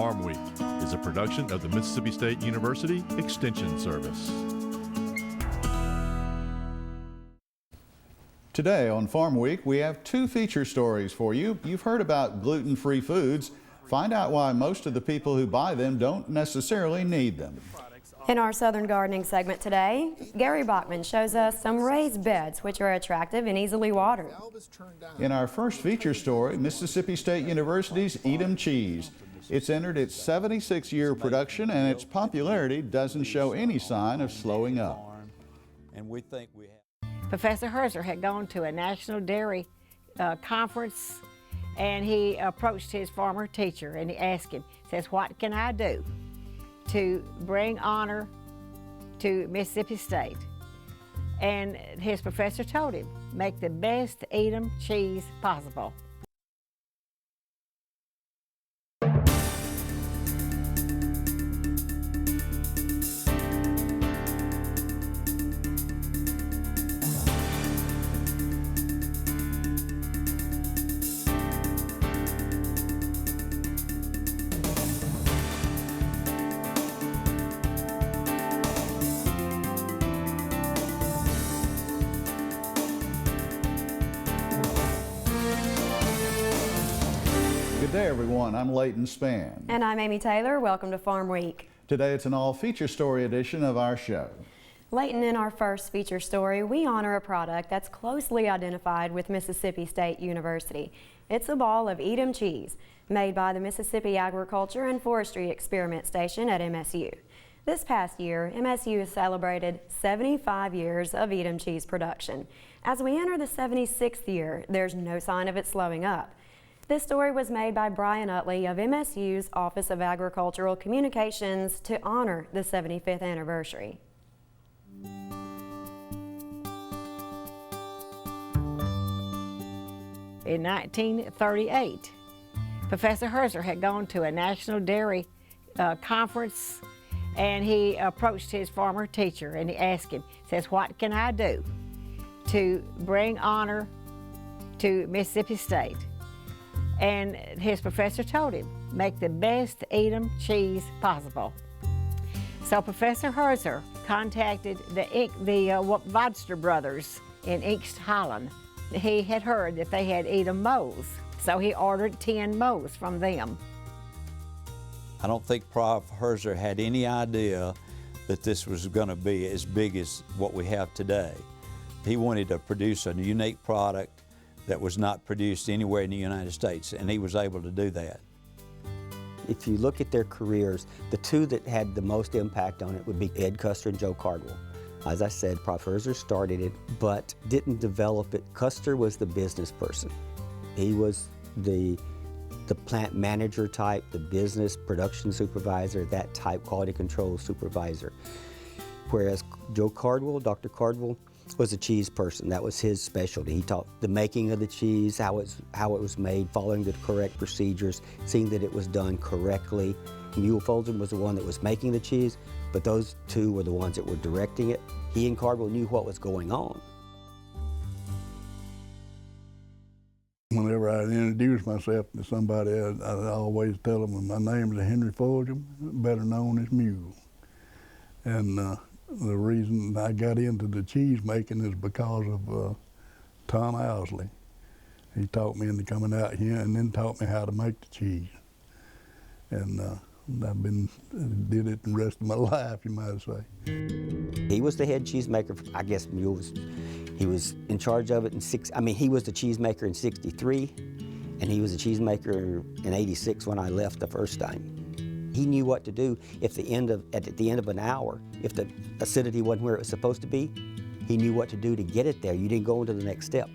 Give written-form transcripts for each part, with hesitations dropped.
Farmweek is a production of the Mississippi State University Extension Service. Today on Farm Week, we have two feature stories for you. You've heard about gluten-free foods. Find out why most of the people who buy them don't necessarily need them. In our Southern Gardening segment today, Gary Bachman shows us some raised beds which are attractive and easily watered. In our first feature story, Mississippi State University's Edam cheese. It's entered its 76th-year production, and its popularity doesn't show any sign of slowing up. Professor Herzer had gone to a national dairy conference, and he approached his former teacher and he asked him, says, "What can I do to bring honor to Mississippi State?" And his professor told him, "Make the best Edam cheese possible." Good day, everyone. I'm Leighton Spann. And I'm Amy Taylor. Welcome to Farm Week. Today it's an all-feature story edition of our show. Leighton, in our first feature story, we honor a product that's closely identified with Mississippi State University. It's a ball of Edam cheese made by the Mississippi Agriculture and Forestry Experiment Station at MSU. This past year, MSU has celebrated 75 years of Edam cheese production. As we enter the 76th year, there's no sign of it slowing up. This story was made by Brian Utley of MSU's Office of Agricultural Communications to honor the 75th anniversary. In 1938, Professor Herzer had gone to a national dairy conference, and he approached his former teacher and he asked him, says, "What can I do to bring honor to Mississippi State?" And his professor told him, "Make the best Edam cheese possible." So Professor Herzer contacted the Vodster brothers in East Holland. He had heard that they had Edam molds, so he ordered 10 molds from them. I don't think Prof. Herzer had any idea that this was going to be as big as what we have today. He wanted to produce a unique product that was not produced anywhere in the United States, and he was able to do that. If you look at their careers, the two that had the most impact on it would be Ed Custer and Joe Cardwell. As I said, Prof. Herzer started it, but didn't develop it. Custer was the business person. He was the plant manager type, the business production supervisor, that type quality control supervisor. Whereas Joe Cardwell, Dr. Cardwell, was a cheese person. That was his specialty. He taught the making of the cheese, how it was made, following the correct procedures, seeing that it was done correctly. Mule Folsom was the one that was making the cheese, but those two were the ones that were directing it. He and Cardwell knew what was going on. Whenever I introduce myself to somebody, I always tell them my name is Henry Folsom, better known as Mule. And the reason I got into the cheese making is because of Tom Owsley. He taught me into coming out here and then taught me how to make the cheese. And did it the rest of my life, you might say. He was the head cheesemaker. I guess Mule he was in charge of it he was the cheesemaker in '63, and he was a cheesemaker in '86 when I left the first time. He knew what to do at the end of an hour. If the acidity wasn't where it was supposed to be, he knew what to do to get it there. You didn't go into the next step.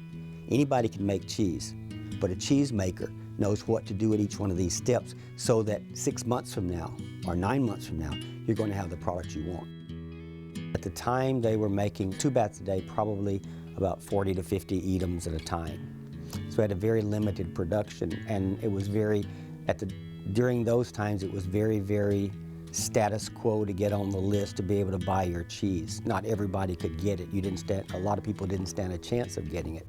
Anybody can make cheese, but a cheesemaker knows what to do at each one of these steps so that 6 months from now or 9 months from now, you're going to have the product you want. At the time, they were making 2 bats a day, probably about 40 to 50 Edams at a time. So we had a very limited production, and it was during those times, it was very, very status quo to get on the list to be able to buy your cheese. Not everybody could get it. A lot of people didn't stand a chance of getting it.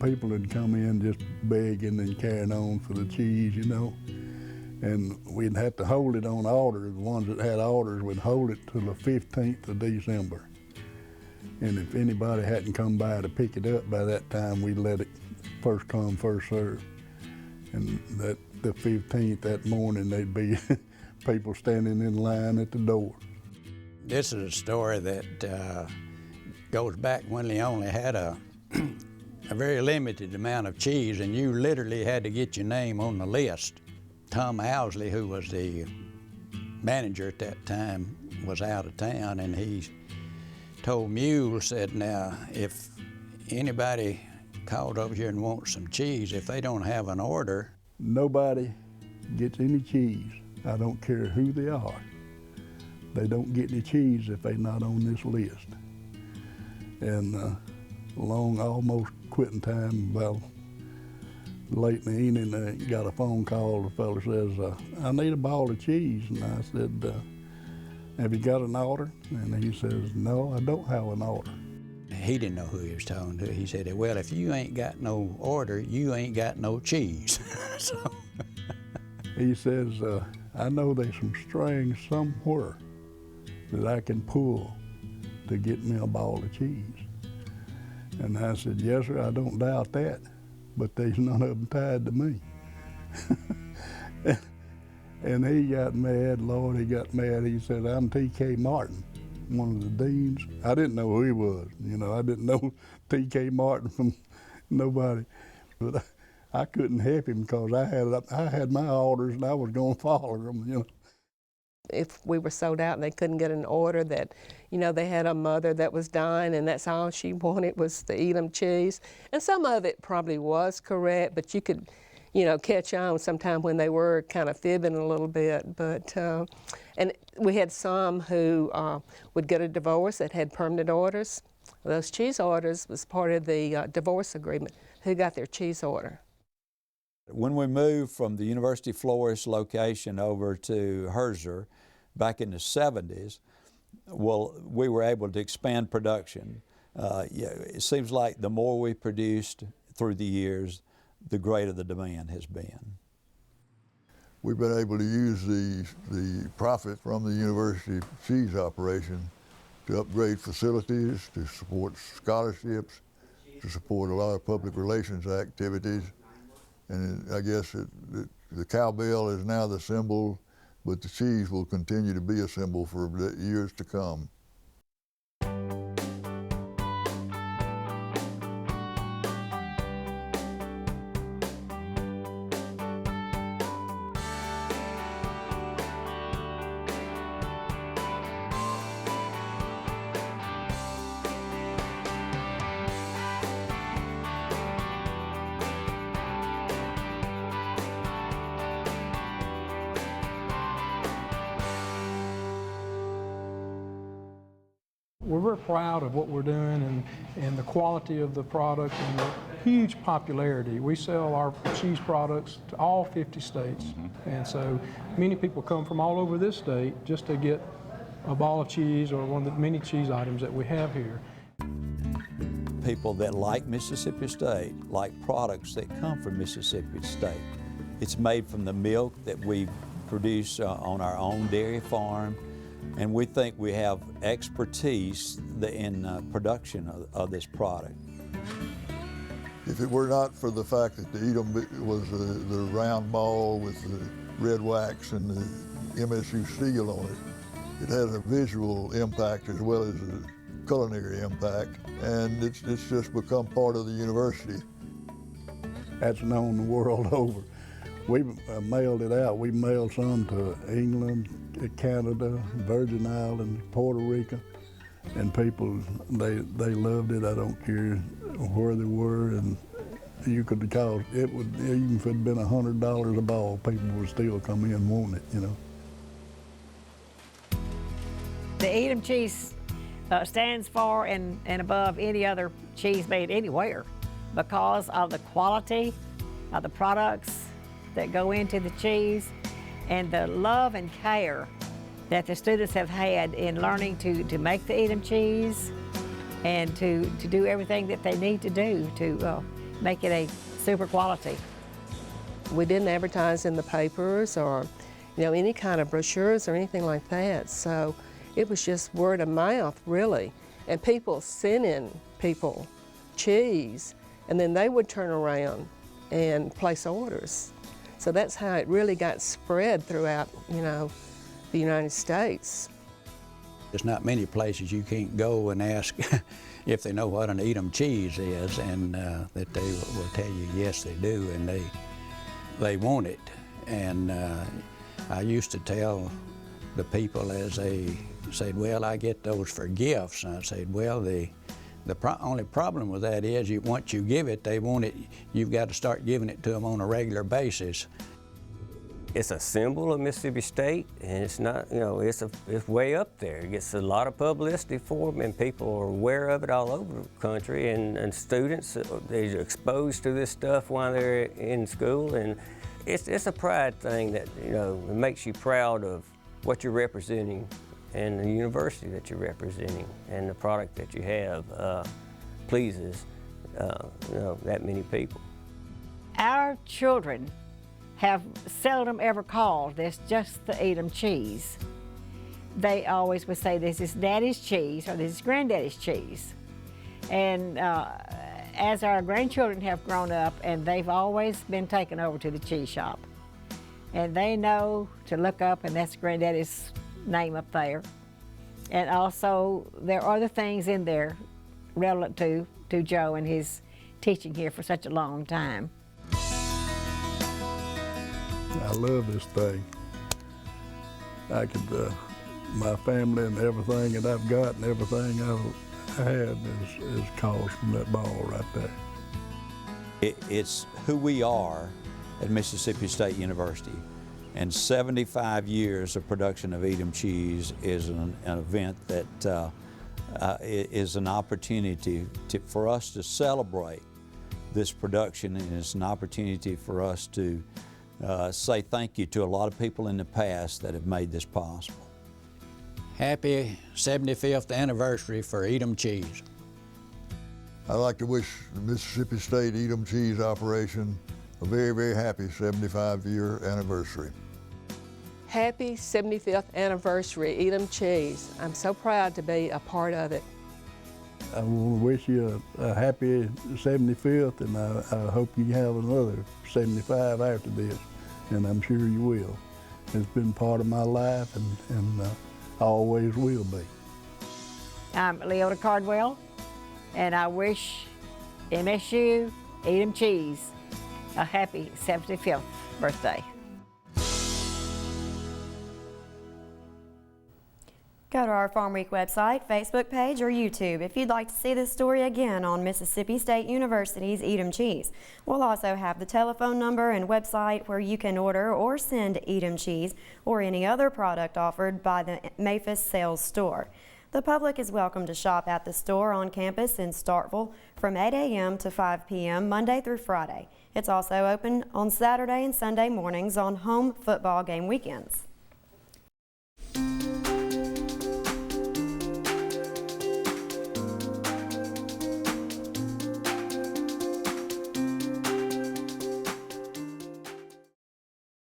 People would come in just begging and carrying on for the cheese, you know. And we'd have to hold it on order. The ones that had orders would hold it till the 15th of December. And if anybody hadn't come by to pick it up by that time, we'd let it first come, first serve. And the 15th that morning, there'd be people standing in line at the door. This is a story that goes back when they only had a very limited amount of cheese, and you literally had to get your name on the list. Tom Owsley, who was the manager at that time, was out of town, and he told Mule, said, now, if anybody called over here and wants some cheese, if they don't have an order. Nobody gets any cheese. I don't care who they are. They don't get any cheese if they're not on this list. And along almost quitting time, about late in the evening, I got a phone call. The fella says, I need a ball of cheese. And I said, have you got an order? And he says, no, I don't have an order. He didn't know who he was talking to. He said, well, if you ain't got no order, you ain't got no cheese. So. He says, I know there's some strings somewhere that I can pull to get me a ball of cheese. And I said, yes, sir, I don't doubt that, but there's none of them tied to me. And he got mad, Lord, he got mad. He said, I'm T.K. Martin, one of the deans. I didn't know who he was. You know, I didn't know T.K. Martin from nobody. But I couldn't help him because I had my orders and I was going to follow them, you know. If we were sold out and they couldn't get an order, that, you know, they had a mother that was dying and that's all she wanted was the Edam cheese. And some of it probably was correct, but you could, you know, catch on sometime when they were kind of fibbing a little bit. But, and we had some who would get a divorce that had permanent orders. Those cheese orders was part of the divorce agreement, who got their cheese order. When we moved from the University Florist location over to Herzer back in the 70s, well, we were able to expand production. It seems like the more we produced through the years, the greater the demand has been. We've been able to use the profit from the university cheese operation to upgrade facilities, to support scholarships, to support a lot of public relations activities. And I guess the cowbell is now the symbol, but the cheese will continue to be a symbol for years to come. We're very proud of what we're doing and the quality of the product and the huge popularity. We sell our cheese products to all 50 states. And so many people come from all over this state just to get a ball of cheese or one of the many cheese items that we have here. People that like Mississippi State like products that come from Mississippi State. It's made from the milk that we produce on our own dairy farm. And we think we have expertise in production of this product. If it were not for the fact that the Edam was the round ball with the red wax and the MSU seal on it, it has a visual impact as well as a culinary impact, and it's just become part of the university. That's known the world over. We mailed it out. We mailed some to England, Canada, Virgin Islands, Puerto Rico, and people, they loved it. I don't care where they were, and you could call it would, even if it had been $100 a ball, people would still come in wanting it, you know. The Edam cheese stands for and above any other cheese made anywhere because of the quality of the products that go into the cheese and the love and care that the students have had in learning to make the Edam cheese and to do everything that they need to do to make it a super quality. We didn't advertise in the papers or, you know, any kind of brochures or anything like that. So it was just word of mouth, really. And people sending people cheese, and then they would turn around and place orders. So that's how it really got spread throughout, you know, the United States. There's not many places you can't go and ask if they know what an Edam cheese is, and that they will tell you yes they do, and they want it. And I used to tell the people as they said, well, I get those for gifts. And I said, well, the only problem with that is once you give it, they want it, you've got to start giving it to them on a regular basis. It's a symbol of Mississippi State, and it's not, you know, it's way up there. It gets a lot of publicity for them, and people are aware of it all over the country, and students, they're exposed to this stuff while they're in school, and it's a pride thing that, you know, it makes you proud of what you're representing and the university that you're representing, and the product that you have pleases, you know, that many people. Our children have seldom ever called this just the Edam cheese. They always would say this is Daddy's cheese or this is Granddaddy's cheese. And as our grandchildren have grown up, and they've always been taken over to the cheese shop, and they know to look up, and that's Granddaddy's name up there. And also there are other things in there relevant to Joe and his teaching here for such a long time. I love this thing. I could, my family and everything that I've got and everything I've had is caused from that ball right there. It's who we are at Mississippi State University. And 75 years of production of Edam cheese is an event that is an opportunity for us to celebrate this production, and it's an opportunity for us to say thank you to a lot of people in the past that have made this possible. Happy 75th anniversary for Edam cheese. I'd like to wish the Mississippi State Edam cheese operation a very, very happy 75-year anniversary. Happy 75th anniversary, Edam cheese. I'm so proud to be a part of it. I want to wish you a happy 75th, and I hope you have another 75 after this, and I'm sure you will. It's been part of my life, and always will be. I'm Leota Cardwell, and I wish MSU Edam cheese a happy 75th birthday. Go to our Farm Week website, Facebook page, or YouTube if you'd like to see this story again on Mississippi State University's Edam cheese. We'll also have the telephone number and website where you can order or send Edam cheese or any other product offered by the Maphis Sales Store. The public is welcome to shop at the store on campus in Starkville from 8 a.m. to 5 p.m. Monday through Friday. It's also open on Saturday and Sunday mornings on home football game weekends.